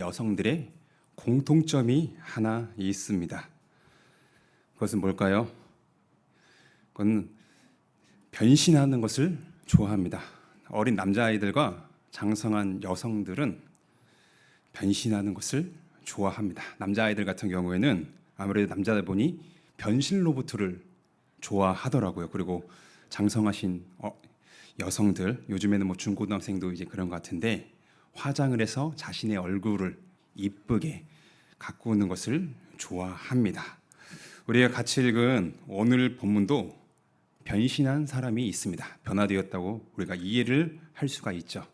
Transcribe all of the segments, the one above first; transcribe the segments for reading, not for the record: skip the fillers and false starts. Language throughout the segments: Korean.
여성들의 공통점이 하나 있습니다. 그것은 뭘까요? 그건 변신하는 것을 좋아합니다. 어린 남자아이들과 장성한 여성들은 변신하는 것을 좋아합니다. 남자아이들 같은 경우에는 아무래도 남자다 보니 변신 로봇을 좋아하더라고요. 그리고 장성하신 여성들, 요즘에는 뭐 중고등학생도 이제 그런 것 같은데 화장을 해서 자신의 얼굴을 이쁘게 가꾸는 것을 좋아합니다. 우리가 같이 읽은 오늘 본문도 변신한 사람이 있습니다. 변화되었다고 우리가 이해를 할 수가 있죠.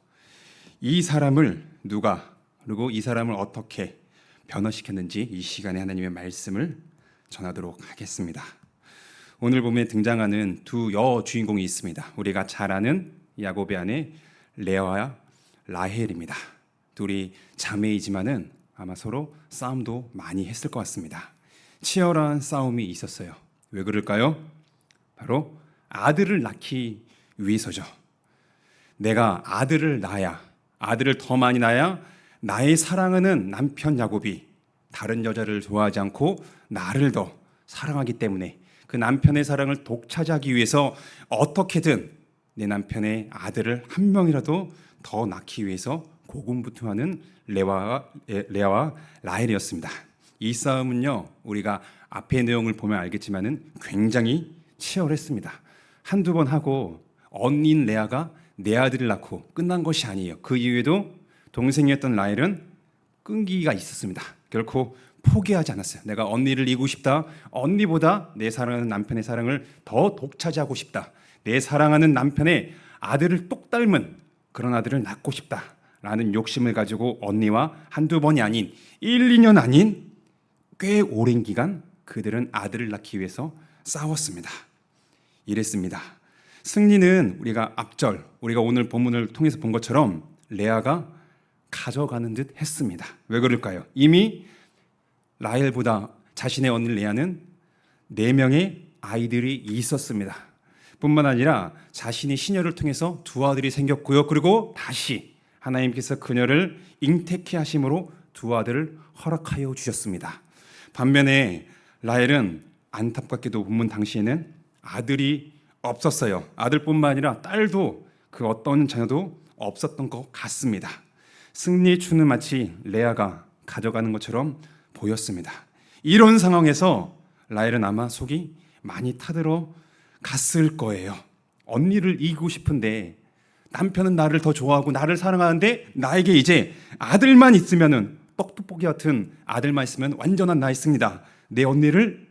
이 사람을 누가, 그리고 이 사람을 어떻게 변화시켰는지 이 시간에 하나님의 말씀을 전하도록 하겠습니다. 오늘 본문에 등장하는 두 여주인공이 있습니다. 우리가 잘 아는 야곱의 아내 레아와 라헬입니다. 둘이 자매이지만은 아마 서로 싸움도 많이 했을 것 같습니다. 치열한 싸움이 있었어요. 왜 그럴까요? 바로 아들을 낳기 위해서죠. 내가 아들을 낳아야, 아들을 더 많이 낳아야 나의 사랑하는 남편 야곱이 다른 여자를 좋아하지 않고 나를 더 사랑하기 때문에 그 남편의 사랑을 독차지하기 위해서 어떻게든 내 남편의 아들을 한 명이라도 더 낳기 위해서 고군분투하는 레아와 라헬이었습니다. 이 싸움은요, 우리가 앞의 내용을 보면 알겠지만은 굉장히 치열했습니다. 한두 번 하고 언니인 레아가 내 아들을 낳고 끝난 것이 아니에요. 그 이후에도 동생이었던 라헬은 끈기가 있었습니다. 결코 포기하지 않았어요. 내가 언니를 이기고 싶다. 언니보다 내 사랑하는 남편의 사랑을 더 독차지하고 싶다. 내 사랑하는 남편의 아들을 똑 닮은 그런 아들을 낳고 싶다라는 욕심을 가지고 언니와 한두 번이 아닌 1, 2년 아닌 꽤 오랜 기간 그들은 아들을 낳기 위해서 싸웠습니다. 이랬습니다. 승리는 우리가 앞절, 우리가 오늘 본문을 통해서 본 것처럼 레아가 가져가는 듯 했습니다. 왜 그럴까요? 이미 라헬보다 자신의 언니 레아는 4명의 아이들이 있었습니다. 뿐만 아니라 자신의 시녀를 통해서 두 아들이 생겼고요. 그리고 다시 하나님께서 그녀를 잉태케 하심으로 두 아들을 허락하여 주셨습니다. 반면에 라헬은 안타깝게도 본문 당시에는 아들이 없었어요. 아들뿐만 아니라 딸도 그 어떤 자녀도 없었던 것 같습니다. 승리의 추는 마치 레아가 가져가는 것처럼 보였습니다. 이런 상황에서 라헬은 아마 속이 많이 타들어 갔을 거예요. 언니를 이기고 싶은데 남편은 나를 더 좋아하고 나를 사랑하는데 나에게 이제 아들만 있으면은 떡두꺼기 같은 아들만 있으면 완전한 나였습니다. 내 언니를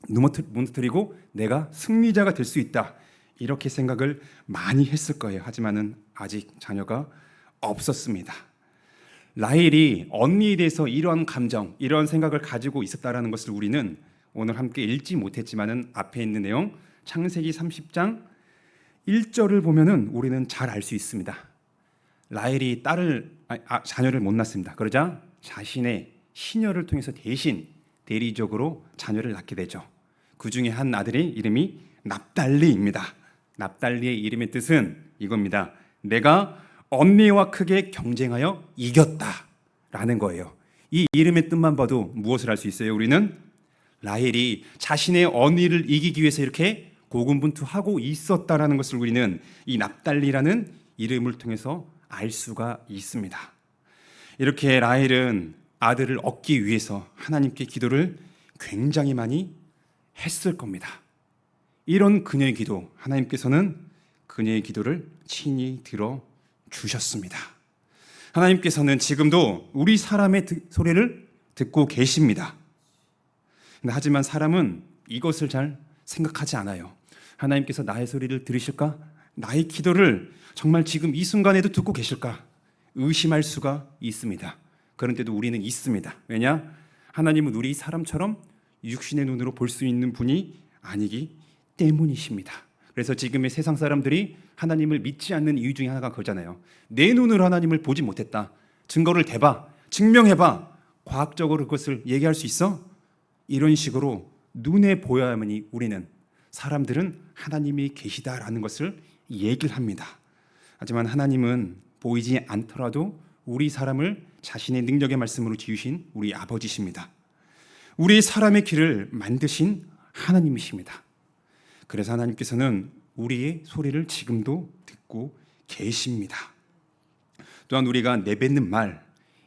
무너뜨리고 내가 승리자가 될 수 있다. 이렇게 생각을 많이 했을 거예요. 하지만은 아직 자녀가 없었습니다. 라헬이 언니에 대해서 이러한 감정, 이러한 생각을 가지고 있었다라는 것을 우리는 오늘 함께 읽지 못했지만은 앞에 있는 내용 창세기 30장 1절을 보면은 우리는 잘 알 수 있습니다. 라헬이 자녀를 못 낳습니다. 그러자 자신의 시녀를 통해서 대신 대리적으로 자녀를 낳게 되죠. 그 중에 한 아들의 이름이 납달리입니다. 납달리의 이름의 뜻은 이겁니다. 내가 언니와 크게 경쟁하여 이겼다라는 거예요. 이 이름의 뜻만 봐도 무엇을 알 수 있어요? 우리는 라헬이 자신의 언니를 이기기 위해서 이렇게 고군분투하고 있었다라는 것을 우리는 이 납달리라는 이름을 통해서 알 수가 있습니다. 이렇게 라헬은 아들을 얻기 위해서 하나님께 기도를 굉장히 많이 했을 겁니다. 이런 그녀의 기도, 하나님께서는 그녀의 기도를 친히 들어주셨습니다. 하나님께서는 지금도 우리 사람의 소리를 듣고 계십니다. 하지만 사람은 이것을 잘 생각하지 않아요. 하나님께서 나의 소리를 들으실까? 나의 기도를 정말 지금 이 순간에도 듣고 계실까? 의심할 수가 있습니다. 그런데도 우리는 있습니다. 왜냐? 하나님은 우리 사람처럼 육신의 눈으로 볼 수 있는 분이 아니기 때문이십니다. 그래서 지금의 세상 사람들이 하나님을 믿지 않는 이유 중에 하나가 그거잖아요. 내 눈으로 하나님을 보지 못했다. 증거를 대봐. 증명해봐. 과학적으로 그것을 얘기할 수 있어? 이런 식으로 눈에 보여야만이 우리는 사람들은 하나님이 계시다라는 것을 얘기를 합니다. 하지만 하나님은 보이지 않더라도 우리 사람을 자신의 능력의 말씀으로 지으신 우리 아버지십니다. 우리 사람의 길을 만드신 하나님이십니다. 그래서 하나님께서는 우리의 소리를 지금도 듣고 계십니다. 또한 우리가 내뱉는 말,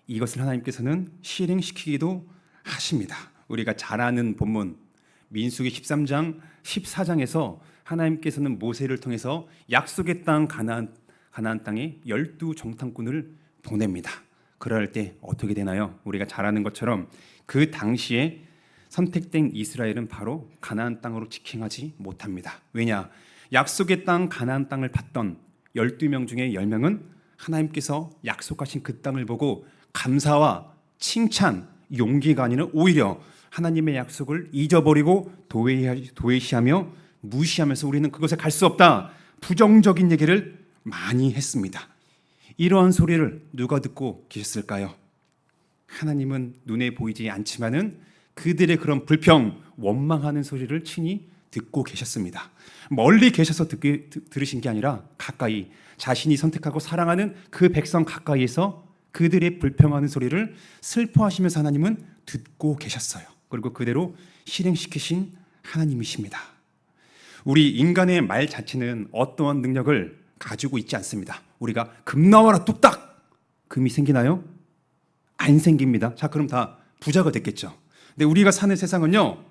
이것을 하나님께서는 실행시키기도 하십니다. 우리가 잘 아는 본문 민수기 13장 14장에서 하나님께서는 모세를 통해서 약속의 땅 가나안 땅에 12정탐꾼을 보냅니다. 그럴 때 어떻게 되나요? 우리가 잘 아는 것처럼 그 당시에 선택된 이스라엘은 바로 가나안 땅으로 직행하지 못합니다. 왜냐? 약속의 땅 가나안 땅을 봤던 12명 중에 10명은 하나님께서 약속하신 그 땅을 보고 감사와 칭찬, 용기가 아니라 오히려 하나님의 약속을 잊어버리고 도외시하며 무시하면서 우리는 그것에 갈 수 없다, 부정적인 얘기를 많이 했습니다. 이러한 소리를 누가 듣고 계셨을까요? 하나님은 눈에 보이지 않지만은 그들의 그런 불평, 원망하는 소리를 친히 듣고 계셨습니다. 멀리 계셔서 들으신 게 아니라 가까이 자신이 선택하고 사랑하는 그 백성 가까이에서 그들의 불평하는 소리를 슬퍼하시면서 하나님은 듣고 계셨어요. 그리고 그대로 실행시키신 하나님이십니다. 우리 인간의 말 자체는 어떠한 능력을 가지고 있지 않습니다. 우리가 금 나와라 뚝딱! 금이 생기나요? 안 생깁니다. 자, 그럼 다 부자가 됐겠죠. 근데 우리가 사는 세상은요,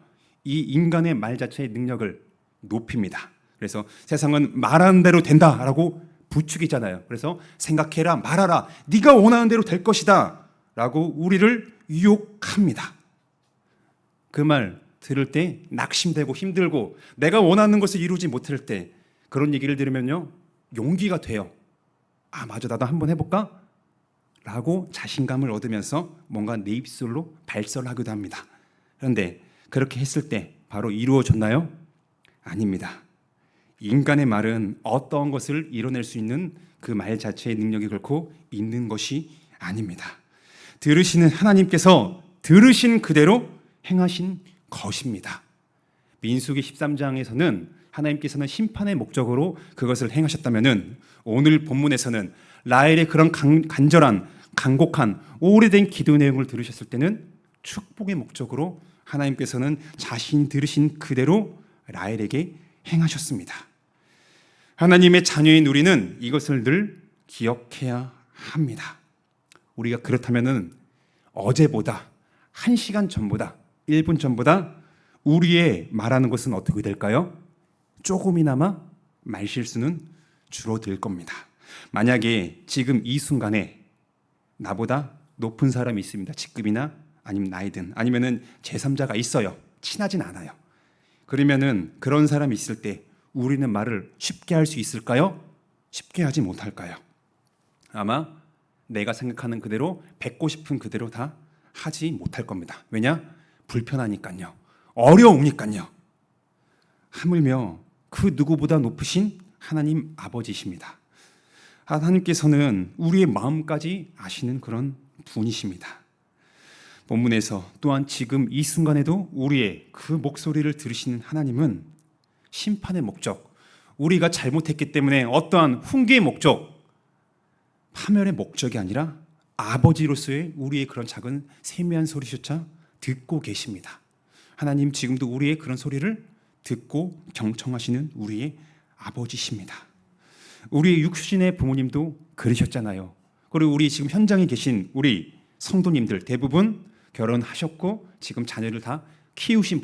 이 인간의 말 자체의 능력을 높입니다. 그래서 세상은 말하는 대로 된다라고 부추기잖아요. 그래서 생각해라, 말하라, 네가 원하는 대로 될 것이다 라고 우리를 유혹합니다. 그 말 들을 때 낙심되고 힘들고 내가 원하는 것을 이루지 못할 때 그런 얘기를 들으면요, 용기가 돼요. 아, 맞아, 나도 한번 해볼까? 라고 자신감을 얻으면서 뭔가 내 입술로 발설을 하기도 합니다. 그런데 그렇게 했을 때 바로 이루어졌나요? 아닙니다. 인간의 말은 어떠한 것을 이뤄낼 수 있는 그 말 자체의 능력이 결코 있는 것이 아닙니다. 들으시는 하나님께서 들으신 그대로 행하신 것입니다. 민수기 13장에서는 하나님께서는 심판의 목적으로 그것을 행하셨다면은 오늘 본문에서는 라헬의 그런 간절한, 간곡한, 오래된 기도 내용을 들으셨을 때는 축복의 목적으로 하나님께서는 자신이 들으신 그대로 라헬에게 행하셨습니다. 하나님의 자녀인 우리는 이것을 늘 기억해야 합니다. 우리가 그렇다면은 어제보다 1시간 전보다 1분 전보다 우리의 말하는 것은 어떻게 될까요? 조금이나마 말실수는 줄어들 겁니다. 만약에 지금 이 순간에 나보다 높은 사람이 있습니다. 직급이나 아니면 나이든 아니면은 제3자가 있어요. 친하진 않아요. 그러면은 그런 사람이 있을 때 우리는 말을 쉽게 할 수 있을까요? 쉽게 하지 못할까요? 아마 내가 생각하는 그대로, 뱉고 싶은 그대로 다 하지 못할 겁니다. 왜냐? 불편하니까요. 어려우니까요. 하물며 그 누구보다 높으신 하나님 아버지십니다. 하나님께서는 우리의 마음까지 아시는 그런 분이십니다. 본문에서 또한 지금 이 순간에도 우리의 그 목소리를 들으시는 하나님은 심판의 목적, 우리가 잘못했기 때문에 어떠한 훈계의 목적, 파멸의 목적이 아니라 아버지로서의 우리의 그런 작은 세미한 소리조차 듣고 계십니다. 하나님 지금도 우리의 그런 소리를 듣고 경청하시는 우리의 아버지십니다. 우리 육신의 부모님도 그러셨잖아요. 그리고 우리 지금 현장에 계신 우리 성도님들 대부분 결혼하셨고 지금 자녀를 다 키우신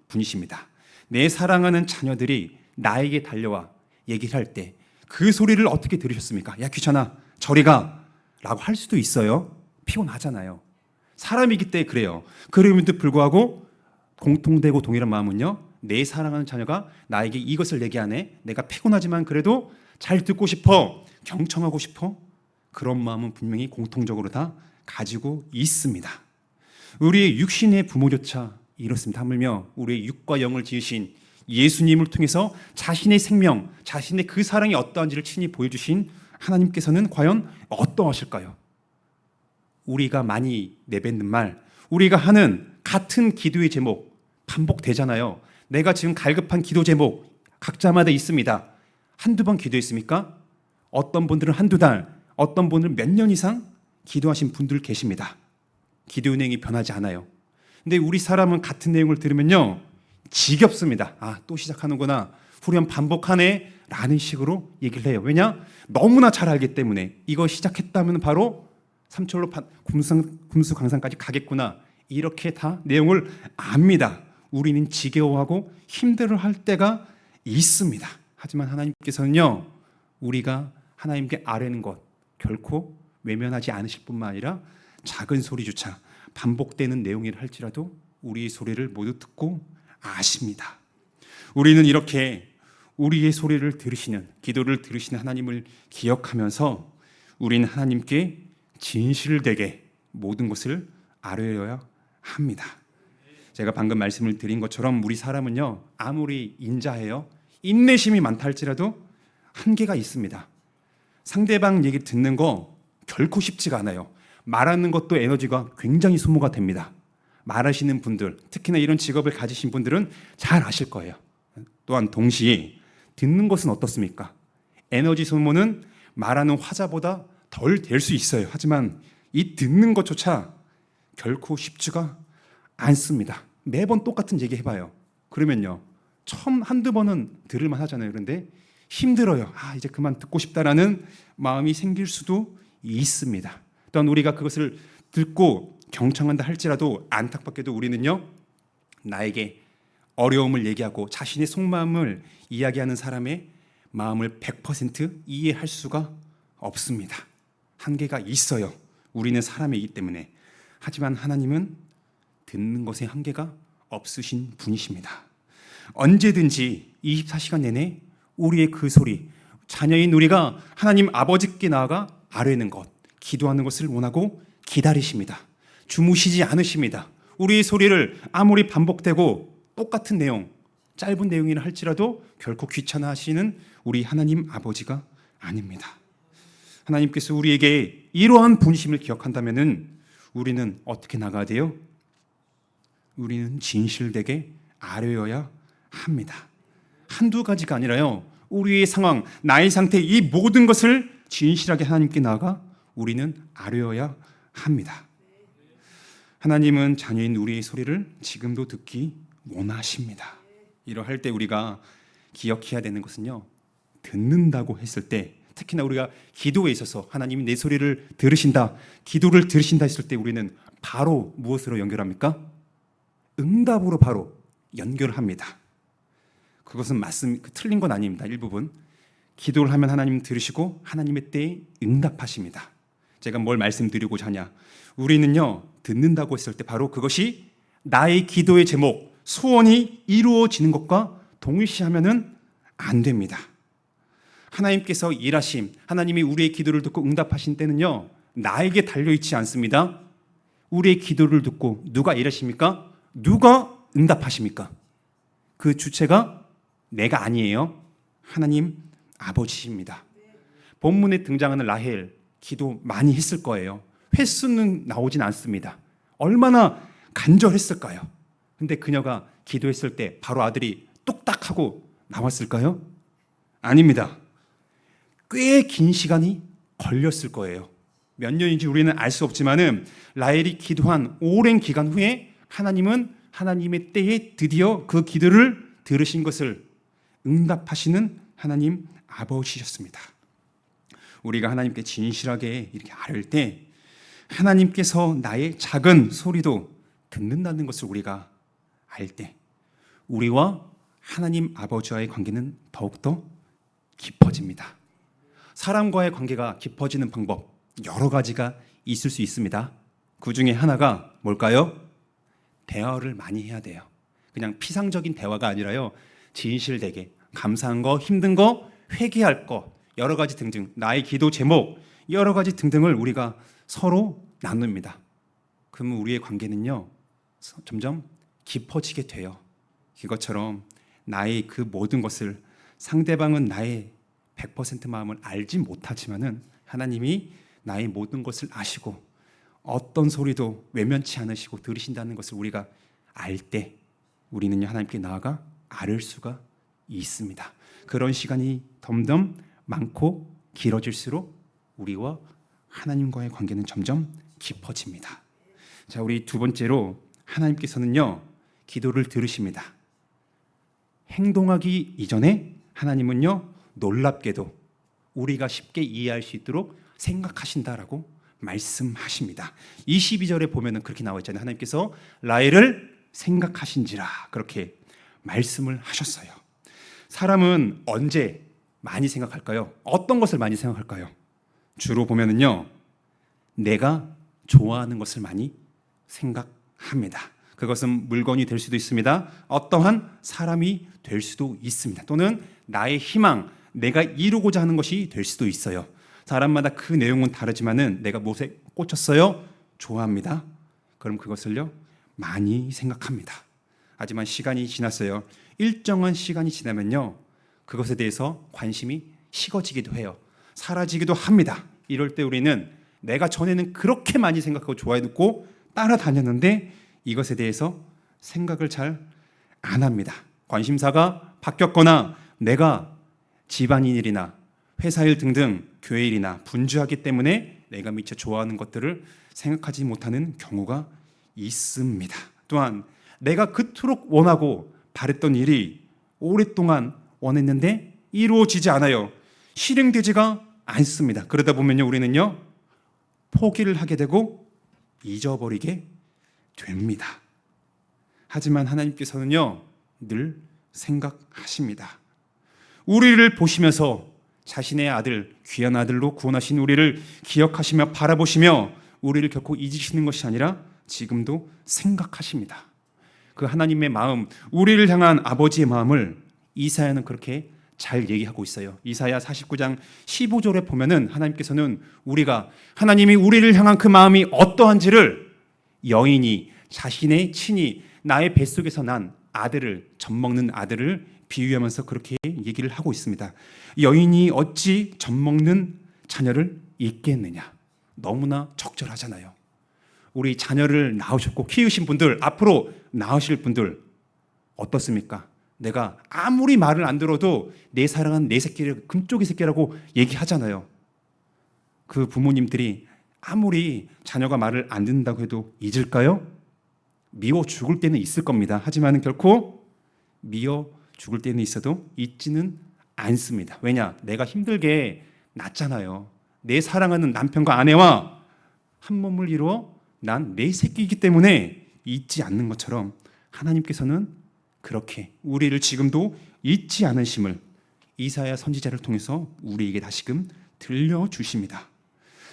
분이십니다. 내 사랑하는 자녀들이 나에게 달려와 얘기를 할 때 그 소리를 어떻게 들으셨습니까? 야, 귀찮아, 저리 가 라고 할 수도 있어요. 피곤하잖아요. 사람이기 때문에 그래요. 그럼에도 불구하고 공통되고 동일한 마음은요, 내 사랑하는 자녀가 나에게 이것을 얘기하네, 내가 피곤하지만 그래도 잘 듣고 싶어, 경청하고 싶어, 그런 마음은 분명히 공통적으로 다 가지고 있습니다. 우리의 육신의 부모조차 이렇습니다. 하물며 우리의 육과 영을 지으신 예수님을 통해서 자신의 생명, 자신의 그 사랑이 어떠한지를 친히 보여주신 하나님께서는 과연 어떠하실까요? 우리가 많이 내뱉는 말, 우리가 하는 같은 기도의 제목 반복되잖아요. 내가 지금 갈급한 기도 제목 각자마다 있습니다. 한두 번 기도했습니까? 어떤 분들은 한두 달, 어떤 분들은 몇 년 이상 기도하신 분들 계십니다. 기도 내용이 변하지 않아요. 근데 우리 사람은 같은 내용을 들으면요, 지겹습니다. 아, 또 시작하는구나, 후련 반복하네 라는 식으로 얘기를 해요. 왜냐? 너무나 잘 알기 때문에. 이거 시작했다면 바로 삼철로 금수강산까지 가겠구나, 이렇게 다 내용을 압니다. 우리는 지겨워하고 힘들어할 때가 있습니다. 하지만 하나님께서는요, 우리가 하나님께 아뢰는 것 결코 외면하지 않으실 뿐만 아니라 작은 소리조차 반복되는 내용이라 할지라도 우리의 소리를 모두 듣고 아십니다. 우리는 이렇게 우리의 소리를 들으시는, 기도를 들으시는 하나님을 기억하면서 우리는 하나님께 진실되게 모든 것을 아뢰어야 합니다. 제가 방금 말씀을 드린 것처럼 우리 사람은요, 아무리 인자해요, 인내심이 많다 할지라도 한계가 있습니다. 상대방 얘기 듣는 거 결코 쉽지가 않아요. 말하는 것도 에너지가 굉장히 소모가 됩니다. 말하시는 분들, 특히나 이런 직업을 가지신 분들은 잘 아실 거예요. 또한 동시에 듣는 것은 어떻습니까? 에너지 소모는 말하는 화자보다 덜 될 수 있어요. 하지만 이 듣는 것조차 결코 쉽지가 않습니다. 매번 똑같은 얘기 해봐요. 그러면요, 처음 한두 번은 들을만 하잖아요. 그런데 힘들어요. 아, 이제 그만 듣고 싶다라는 마음이 생길 수도 있습니다. 또한 우리가 그것을 듣고 경청한다 할지라도 안타깝게도 우리는요, 나에게 어려움을 얘기하고 자신의 속마음을 이야기하는 사람의 마음을 100% 이해할 수가 없습니다. 한계가 있어요. 우리는 사람이기 때문에. 하지만 하나님은 듣는 것에 한계가 없으신 분이십니다. 언제든지 24시간 내내 우리의 그 소리, 자녀인 우리가 하나님 아버지께 나아가 아뢰는 것, 기도하는 것을 원하고 기다리십니다. 주무시지 않으십니다. 우리의 소리를 아무리 반복되고 똑같은 내용, 짧은 내용이라 할지라도 결코 귀찮아하시는 우리 하나님 아버지가 아닙니다. 하나님께서 우리에게 이러한 분심을 기억한다면 우리는 어떻게 나가야 돼요? 우리는 진실되게 아뢰어야 합니다. 한두 가지가 아니라요, 우리의 상황, 나의 상태, 이 모든 것을 진실하게 하나님께 나아가 우리는 아뢰어야 합니다. 하나님은 자녀인 우리의 소리를 지금도 듣기 원하십니다. 이러할 때 우리가 기억해야 되는 것은요, 듣는다고 했을 때, 특히나 우리가 기도에 있어서 하나님이 내 소리를 들으신다, 기도를 들으신다 했을 때 우리는 바로 무엇으로 연결합니까? 응답으로 바로 연결합니다. 그것은 틀린 건 아닙니다. 일부분 기도를 하면 하나님 들으시고 하나님의 때에 응답하십니다. 제가 뭘 말씀드리고자 하냐, 우리는요, 듣는다고 했을 때 바로 그것이 나의 기도의 제목, 소원이 이루어지는 것과 동일시하면은 안 됩니다. 하나님께서 일하심, 하나님이 우리의 기도를 듣고 응답하신 때는요, 나에게 달려있지 않습니다. 우리의 기도를 듣고 누가 일하십니까? 누가 응답하십니까? 그 주체가 내가 아니에요. 하나님 아버지십니다. 본문에 등장하는 라헬, 기도 많이 했을 거예요. 횟수는 나오진 않습니다. 얼마나 간절했을까요? 근데 그녀가 기도했을 때 바로 아들이 뚝딱 하고 나왔을까요? 아닙니다. 꽤 긴 시간이 걸렸을 거예요. 몇 년인지 우리는 알 수 없지만은 라헬이 기도한 오랜 기간 후에 하나님은 하나님의 때에 드디어 그 기도를 들으신 것을 응답하시는 하나님 아버지셨습니다. 우리가 하나님께 진실하게 이렇게 아뢰을 때 하나님께서 나의 작은 소리도 듣는다는 것을 우리가 알 때 우리와 하나님 아버지와의 관계는 더욱더 깊어집니다. 사람과의 관계가 깊어지는 방법 여러 가지가 있을 수 있습니다. 그 중에 하나가 뭘까요? 대화를 많이 해야 돼요. 그냥 피상적인 대화가 아니라요, 진실되게 감사한 거, 힘든 거, 회개할 거, 여러 가지 등등, 나의 기도 제목 여러 가지 등등을 우리가 서로 나눕니다. 그러면 우리의 관계는요, 점점 깊어지게 돼요. 이것처럼 나의 그 모든 것을, 상대방은 나의 100% 마음을 알지 못하지만은 하나님이 나의 모든 것을 아시고 어떤 소리도 외면치 않으시고 들으신다는 것을 우리가 알 때 우리는요, 하나님께 나아가 아뢰을 수가 있습니다. 그런 시간이 점점 많고 길어질수록 우리와 하나님과의 관계는 점점 깊어집니다. 자, 우리 두 번째로 하나님께서는요, 기도를 들으십니다. 행동하기 이전에 하나님은요, 놀랍게도 우리가 쉽게 이해할 수 있도록 생각하신다라고 말씀하십니다. 22절에 보면은 그렇게 나와 있잖아요. 하나님께서 라헬을 생각하신지라 그렇게 말씀을 하셨어요. 사람은 언제 많이 생각할까요? 어떤 것을 많이 생각할까요? 주로 보면은요, 내가 좋아하는 것을 많이 생각합니다. 그것은 물건이 될 수도 있습니다. 어떠한 사람이 될 수도 있습니다. 또는 나의 희망, 내가 이루고자 하는 것이 될 수도 있어요. 사람마다 그 내용은 다르지만은 내가 무엇에 꽂혔어요? 좋아합니다. 그럼 그것을요, 많이 생각합니다. 하지만 시간이 지났어요. 일정한 시간이 지나면요, 그것에 대해서 관심이 식어지기도 해요. 사라지기도 합니다. 이럴 때 우리는 내가 전에는 그렇게 많이 생각하고 좋아했고 따라다녔는데 이것에 대해서 생각을 잘 안 합니다. 관심사가 바뀌었거나 내가 집안일이나 회사일 등등 교회일이나 분주하기 때문에 내가 미처 좋아하는 것들을 생각하지 못하는 경우가 있습니다. 또한 내가 그토록 원하고 바랬던 일이 오랫동안 원했는데 이루어지지 않아요. 실행되지가 않습니다. 그러다 보면요, 우리는요, 포기를 하게 되고 잊어버리게 됩니다. 하지만 하나님께서는요, 늘 생각하십니다. 우리를 보시면서 자신의 아들, 귀한 아들로 구원하신 우리를 기억하시며 바라보시며 우리를 결코 잊으시는 것이 아니라 지금도 생각하십니다. 그 하나님의 마음, 우리를 향한 아버지의 마음을 이사야는 그렇게 잘 얘기하고 있어요. 이사야 49장 15절에 보면은 하나님께서는 하나님이 우리를 향한 그 마음이 어떠한지를 여인이 자신의 친히 나의 뱃속에서 난 아들을, 젖먹는 아들을 비유하면서 그렇게 얘기를 하고 있습니다. 여인이 어찌 젖먹는 자녀를 잊겠느냐. 너무나 적절하잖아요. 우리 자녀를 낳으셨고 키우신 분들, 앞으로 낳으실 분들 어떻습니까? 내가 아무리 말을 안 들어도 내 사랑은 내 새끼를 금쪽이 새끼라고 얘기하잖아요. 그 부모님들이 아무리 자녀가 말을 안 듣는다고 해도 잊을까요? 미워 죽을 때는 있을 겁니다. 하지만 결코 미워 죽을 때는 있어도 잊지는 않습니다. 왜냐? 내가 힘들게 낳잖아요. 내 사랑하는 남편과 아내와 한 몸을 이루어 난 내 새끼이기 때문에 잊지 않는 것처럼 하나님께서는 그렇게 우리를 지금도 잊지 않으심을 이사야 선지자를 통해서 우리에게 다시금 들려주십니다.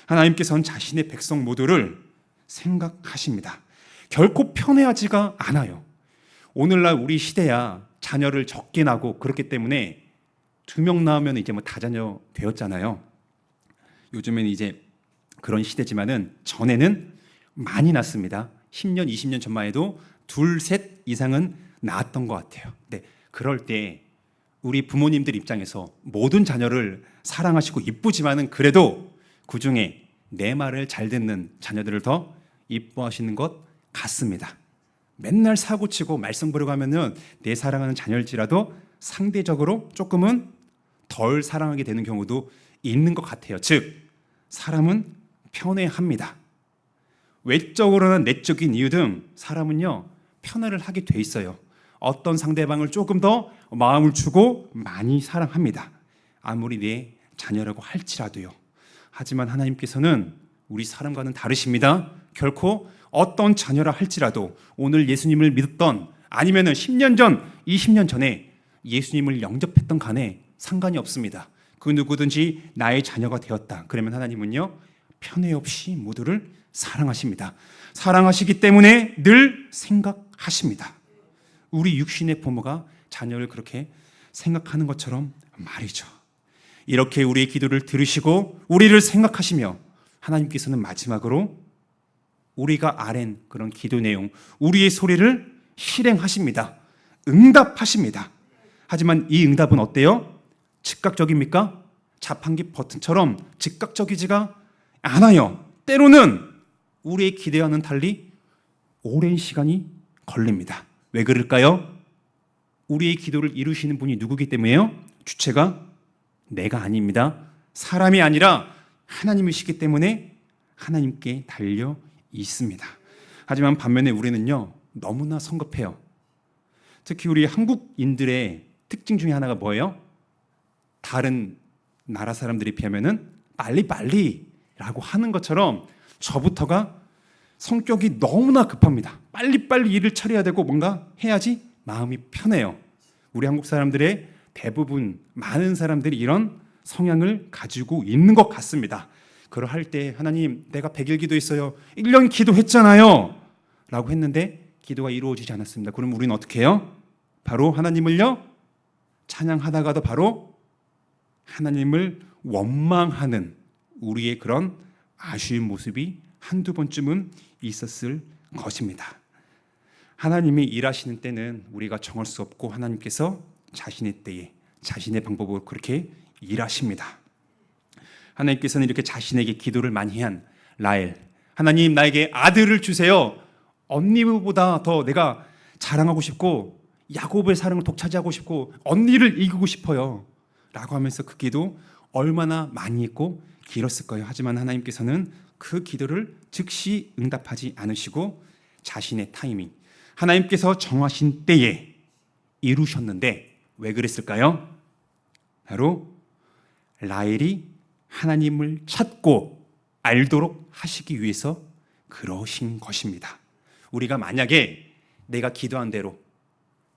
하나님께서는 자신의 백성 모두를 생각하십니다. 결코 편애하지가 않아요. 오늘날 우리 시대야 자녀를 적게 낳고 그렇기 때문에 2명 낳으면 이제 뭐 다자녀 되었잖아요. 요즘에는 이제 그런 시대지만은 전에는 많이 낳습니다. 10년, 20년 전만 해도 2, 3 이상은 낳았던 것 같아요. 네, 그럴 때 우리 부모님들 입장에서 모든 자녀를 사랑하시고 이쁘지만은 그래도 그 중에 내 말을 잘 듣는 자녀들을 더 이뻐하시는 것 같습니다. 맨날 사고치고 말썽 부리고 하면은 내 사랑하는 자녀일지라도 상대적으로 조금은 덜 사랑하게 되는 경우도 있는 것 같아요. 즉, 사람은 편애합니다. 외적으로나 내적인 이유 등 사람은요, 편애를 하게 돼 있어요. 어떤 상대방을 조금 더 마음을 주고 많이 사랑합니다. 아무리 내 자녀라고 할지라도요. 하지만 하나님께서는 우리 사람과는 다르십니다. 결코 어떤 자녀라 할지라도 오늘 예수님을 믿었던 아니면은 10년 전, 20년 전에 예수님을 영접했던 간에 상관이 없습니다. 그 누구든지 나의 자녀가 되었다. 그러면 하나님은요, 편애 없이 모두를 사랑하십니다. 사랑하시기 때문에 늘 생각하십니다. 우리 육신의 부모가 자녀를 그렇게 생각하는 것처럼 말이죠. 이렇게 우리의 기도를 들으시고 우리를 생각하시며 하나님께서는 마지막으로 우리가 아랜 그런 기도 내용, 우리의 소리를 실행하십니다. 응답하십니다. 하지만 이 응답은 어때요? 즉각적입니까? 자판기 버튼처럼 즉각적이지가 않아요. 때로는 우리의 기대와는 달리 오랜 시간이 걸립니다. 왜 그럴까요? 우리의 기도를 이루시는 분이 누구기 때문에요? 주체가 내가 아닙니다. 사람이 아니라 하나님이시기 때문에 하나님께 달려 있습니다. 하지만 반면에 우리는요, 너무나 성급해요. 특히 우리 한국인들의 특징 중에 하나가 뭐예요? 다른 나라 사람들에 비하면은 빨리빨리라고 하는 것처럼 저부터가 성격이 너무나 급합니다. 빨리빨리 일을 처리해야 되고 뭔가 해야지 마음이 편해요. 우리 한국 사람들의 대부분 많은 사람들이 이런 성향을 가지고 있는 것 같습니다. 그러할 때 하나님, 내가 100일 기도했어요. 1년 기도했잖아요. 라고 했는데 기도가 이루어지지 않았습니다. 그럼 우리는 어떻게 해요? 바로 하나님을요, 찬양하다가도 바로 하나님을 원망하는 우리의 그런 아쉬운 모습이 한두 번쯤은 있었을 것입니다. 하나님이 일하시는 때는 우리가 정할 수 없고 하나님께서 자신의 때에 자신의 방법으로 그렇게 일하십니다. 하나님께서는 이렇게 자신에게 기도를 많이 한 라헬, 하나님 나에게 아들을 주세요. 언니보다 더 내가 자랑하고 싶고 야곱의 사랑을 독차지하고 싶고 언니를 이기고 싶어요 라고 하면서 그 기도 얼마나 많이 했고 길었을 거예요. 하지만 하나님께서는 그 기도를 즉시 응답하지 않으시고 자신의 타이밍, 하나님께서 정하신 때에 이루셨는데 왜 그랬을까요? 바로 라헬이 하나님을 찾고 알도록 하시기 위해서 그러신 것입니다. 우리가 만약에 내가 기도한 대로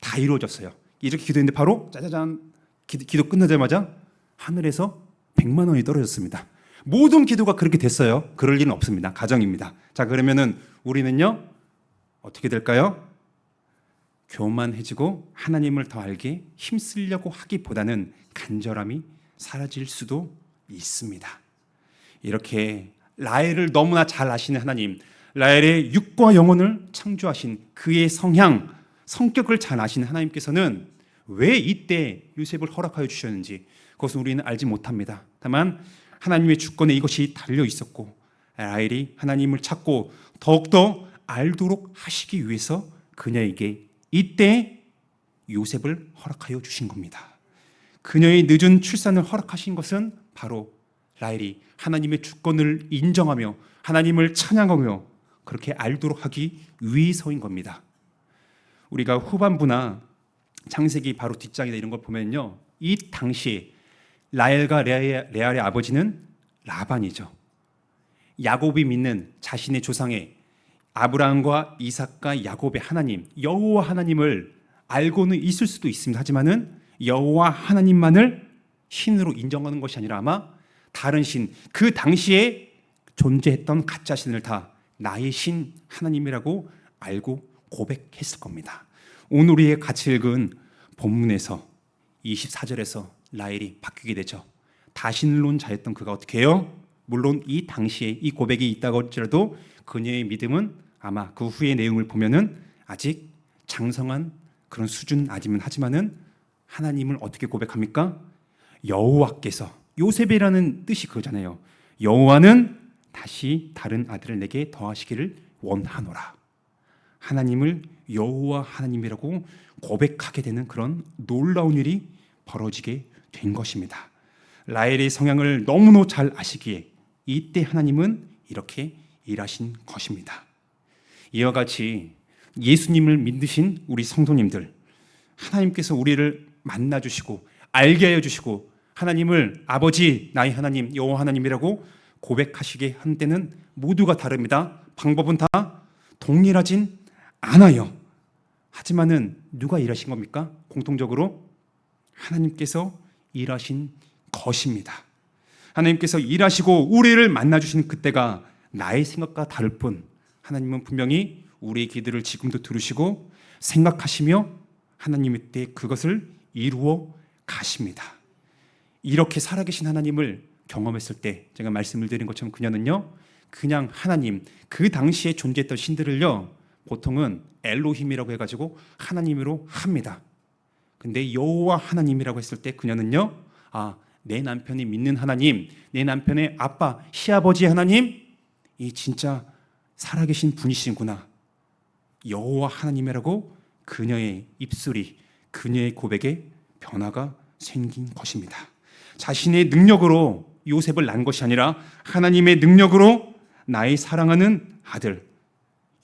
다 이루어졌어요. 이렇게 기도했는데 바로 짜자잔 기도 끝나자마자 하늘에서 100만 원이 떨어졌습니다. 모든 기도가 그렇게 됐어요. 그럴 리는 없습니다. 가정입니다. 자, 그러면은 우리는요 어떻게 될까요? 교만해지고 하나님을 더 알게 힘쓰려고 하기보다는 간절함이 사라질 수도 있습니다. 이렇게 라헬을 너무나 잘 아시는 하나님, 라헬의 육과 영혼을 창조하신 그의 성향, 성격을 잘 아시는 하나님께서는 왜 이때 요셉을 허락하여 주셨는지 그것은 우리는 알지 못합니다. 다만 하나님의 주권에 이것이 달려 있었고 라헬이 하나님을 찾고 더욱더 알도록 하시기 위해서 그녀에게 이때 요셉을 허락하여 주신 겁니다. 그녀의 늦은 출산을 허락하신 것은 바로 라헬이 하나님의 주권을 인정하며 하나님을 찬양하며 그렇게 알도록 하기 위해서인 겁니다. 우리가 후반부나 창세기 바로 뒷장이나 이런 걸 보면요, 이 당시에 라헬과 레알의 아버지는 라반이죠. 야곱이 믿는 자신의 조상의 아브라함과 이삭과 야곱의 하나님 여호와 하나님을 알고는 있을 수도 있습니다. 하지만은 여호와 하나님만을 신으로 인정하는 것이 아니라 아마 다른 신, 그 당시에 존재했던 가짜 신을 다 나의 신 하나님이라고 알고 고백했을 겁니다. 오늘 우리의 같이 읽은 본문에서 24절에서 라헬이 바뀌게 되죠. 다신론 자였던 그가 어떻게 해요? 물론 이 당시에 이 고백이 있다고 할지라도 그녀의 믿음은 아마 그 후의 내용을 보면은 아직 장성한 그런 수준 아니면 하지만은 하나님을 어떻게 고백합니까? 여호와께서, 요셉이라는 뜻이 그거잖아요. 여호와는 다시 다른 아들을 내게 더하시기를 원하노라. 하나님을 여호와 하나님이라고 고백하게 되는 그런 놀라운 일이 벌어지게 된 것입니다. 라헬의 성향을 너무나 잘 아시기에 이때 하나님은 이렇게 일하신 것입니다. 이와 같이 예수님을 믿으신 우리 성도님들, 하나님께서 우리를 만나주시고 알게 하여 주시고 하나님을 아버지, 나의 하나님, 여호와 하나님이라고 고백하시게 한 때는 모두가 다릅니다. 방법은 다 동일하진 않아요. 하지만은 누가 일하신 겁니까? 공통적으로 하나님께서 일하신 것입니다. 하나님께서 일하시고 우리를 만나주시는 그때가 나의 생각과 다를 뿐 하나님은 분명히 우리의 기도를 지금도 들으시고 생각하시며 하나님의 때 그것을 이루어 가십니다. 이렇게 살아계신 하나님을 경험했을 때 제가 말씀을 드린 것처럼 그녀는요 그냥 하나님, 그 당시에 존재했던 신들을요 보통은 엘로힘이라고 해가지고 하나님으로 합니다. 근데 여호와 하나님이라고 했을 때 그녀는요 내 남편이 믿는 하나님, 내 남편의 아빠, 시아버지 하나님, 이 진짜 살아계신 분이시구나, 여호와 하나님이라고 그녀의 입술이, 그녀의 고백에 변화가 생긴 것입니다. 자신의 능력으로 요셉을 낳은 것이 아니라 하나님의 능력으로 나의 사랑하는 아들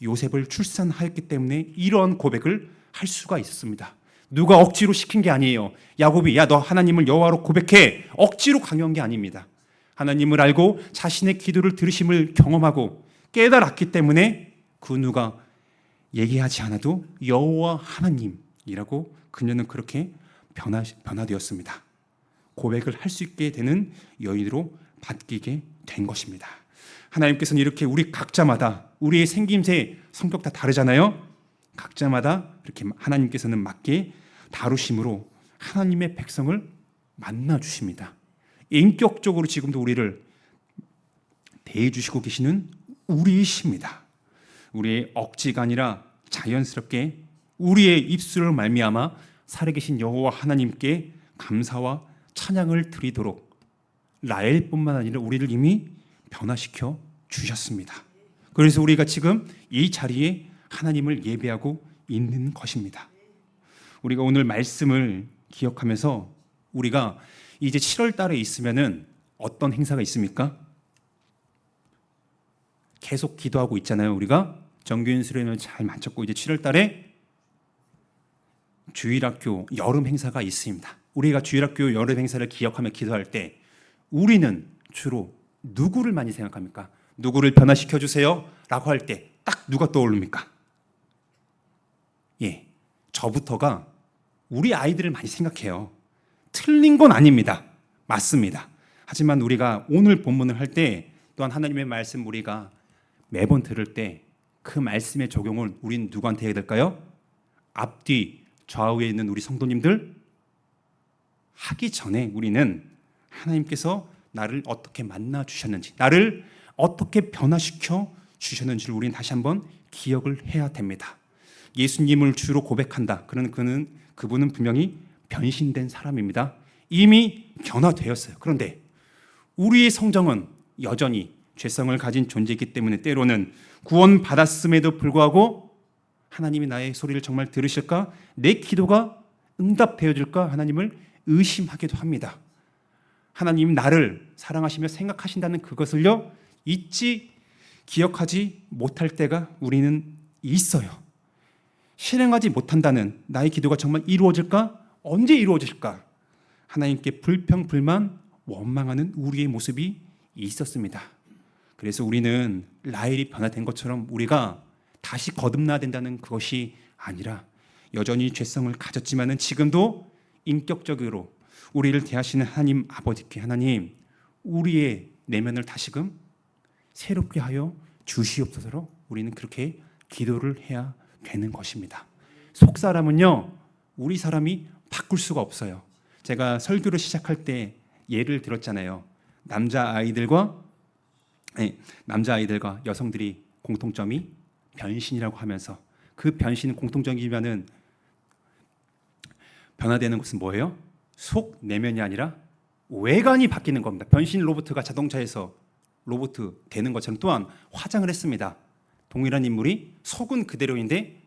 요셉을 출산하였기 때문에 이러한 고백을 할 수가 있었습니다. 누가 억지로 시킨 게 아니에요. 야곱이 야 너 하나님을 여호와로 고백해 억지로 강요한 게 아닙니다. 하나님을 알고 자신의 기도를 들으심을 경험하고 깨달았기 때문에 그 누가 얘기하지 않아도 여호와 하나님이라고 그녀는 그렇게 변화되었습니다. 고백을 할 수 있게 되는 여인으로 바뀌게 된 것입니다. 하나님께서는 이렇게 우리 각자마다 우리의 생김새, 성격 다 다르잖아요. 각자마다 이렇게 하나님께서는 맞게 다루심으로 하나님의 백성을 만나 주십니다. 인격적으로 지금도 우리를 대해 주시고 계시는 우리이십니다. 우리의 억지가 아니라 자연스럽게 우리의 입술을 말미암아 살아계신 여호와 하나님께 감사와 찬양을 드리도록 라헬뿐만 아니라 우리를 이미 변화시켜 주셨습니다. 그래서 우리가 지금 이 자리에 하나님을 예배하고 있는 것입니다. 우리가 오늘 말씀을 기억하면서 우리가 이제 7월 달에 있으면은 어떤 행사가 있습니까? 계속 기도하고 있잖아요. 우리가 정규인 수련을 잘 마쳤고 이제 7월 달에 주일학교 여름 행사가 있습니다. 우리가 주일학교 여름 행사를 기억하며 기도할 때 우리는 주로 누구를 많이 생각합니까? 누구를 변화시켜 주세요 라고 할 때 딱 누가 떠오릅니까? 저부터가 우리 아이들을 많이 생각해요. 틀린 건 아닙니다. 맞습니다. 하지만 우리가 오늘 본문을 할 때 또한 하나님의 말씀 우리가 매번 들을 때 그 말씀의 적용을 우리는 누구한테 해야 될까요? 앞뒤 좌우에 있는 우리 성도님들 하기 전에 우리는 하나님께서 나를 어떻게 만나 주셨는지, 나를 어떻게 변화시켜 주셨는지를 우리는 다시 한번 기억을 해야 됩니다. 예수님을 주로 고백한다. 그분은 분명히 변신된 사람입니다. 이미 변화되었어요. 그런데 우리의 성정은 여전히 죄성을 가진 존재이기 때문에 때로는 구원받았음에도 불구하고 하나님이 나의 소리를 정말 들으실까? 내 기도가 응답되어질까? 하나님을 의심하기도 합니다. 하나님 나를 사랑하시며 생각하신다는 그것을요 잊지 기억하지 못할 때가 우리는 있어요. 실행하지 못한다는 나의 기도가 정말 이루어질까? 언제 이루어질까? 하나님께 불평불만 원망하는 우리의 모습이 있었습니다. 그래서 우리는 라헬이 변화된 것처럼 우리가 다시 거듭나야 된다는 그것이 아니라 여전히 죄성을 가졌지만은 지금도 인격적으로 우리를 대하시는 하나님 아버지께 하나님 우리의 내면을 다시금 새롭게 하여 주시옵소서로 우리는 그렇게 기도를 해야 되는 것입니다. 속 사람은요 우리 사람이 바꿀 수가 없어요. 제가 설교를 시작할 때 예를 들었잖아요. 남자아이들과 여성들이 공통점이 변신이라고 하면서 그 변신 공통점이면은 변화되는 것은 뭐예요? 속 내면이 아니라 외관이 바뀌는 겁니다. 변신 로봇가 자동차에서 로봇 되는 것처럼 또한 화장을 했습니다. 동일한 인물이 속은 그대로인데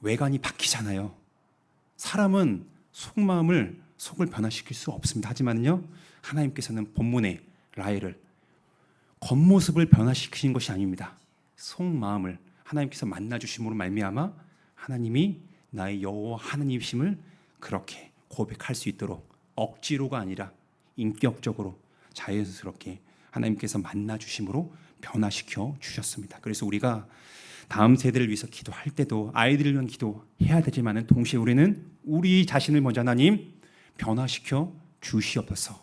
외관이 바뀌잖아요. 사람은 속을 변화시킬 수 없습니다. 하지만요 하나님께서는 본문의 라헬을 겉모습을 변화시키신 것이 아닙니다. 속마음을 하나님께서 만나주심으로 말미암아 하나님이 나의 여호와 하나님이심을 그렇게 고백할 수 있도록 억지로가 아니라 인격적으로 자연스럽게 하나님께서 만나주심으로 변화시켜 주셨습니다. 그래서 우리가 다음 세대를 위해서 기도할 때도 아이들을 위한 기도해야 되지만 동시에 우리는 우리 자신을 먼저 하나님 변화시켜 주시옵소서.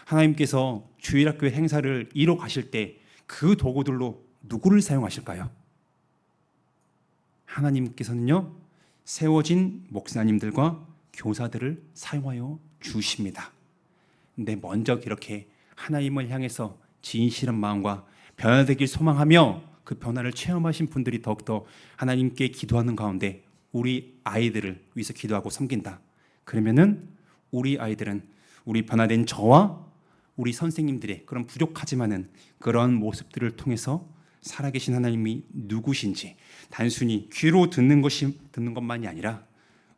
하나님께서 주일학교 행사를 이뤄 가실 때 그 도구들로 누구를 사용하실까요? 하나님께서는요 세워진 목사님들과 교사들을 사용하여 주십니다. 근데 먼저 이렇게 하나님을 향해서 진실한 마음과 변화되길 소망하며 그 변화를 체험하신 분들이 더욱더 하나님께 기도하는 가운데 우리 아이들을 위해서 기도하고 섬긴다. 그러면은 우리 아이들은 우리 변화된 저와 우리 선생님들의 그런 부족하지만은 그런 모습들을 통해서 살아계신 하나님이 누구신지 단순히 귀로 듣는 것만이 아니라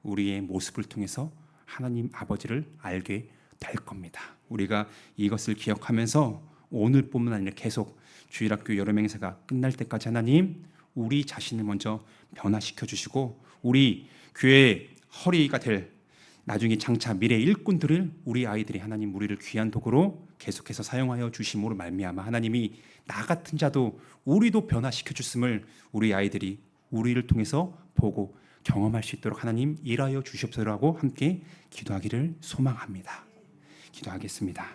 우리의 모습을 통해서 하나님 아버지를 알게 될 겁니다. 우리가 이것을 기억하면서 오늘뿐만 아니라 계속 주일학교 여름 행사가 끝날 때까지 하나님 우리 자신을 먼저 변화시켜 주시고 우리 교회의 허리가 될 나중에 장차 미래 일꾼들을 우리 아이들이 하나님 우리를 귀한 도구로 계속해서 사용하여 주심으로 말미암아 하나님이 나 같은 자도 우리도 변화시켜 주심을 우리 아이들이 우리를 통해서 보고 경험할 수 있도록 하나님 일하여 주시옵소서라고 함께 기도하기를 소망합니다. 기도하겠습니다.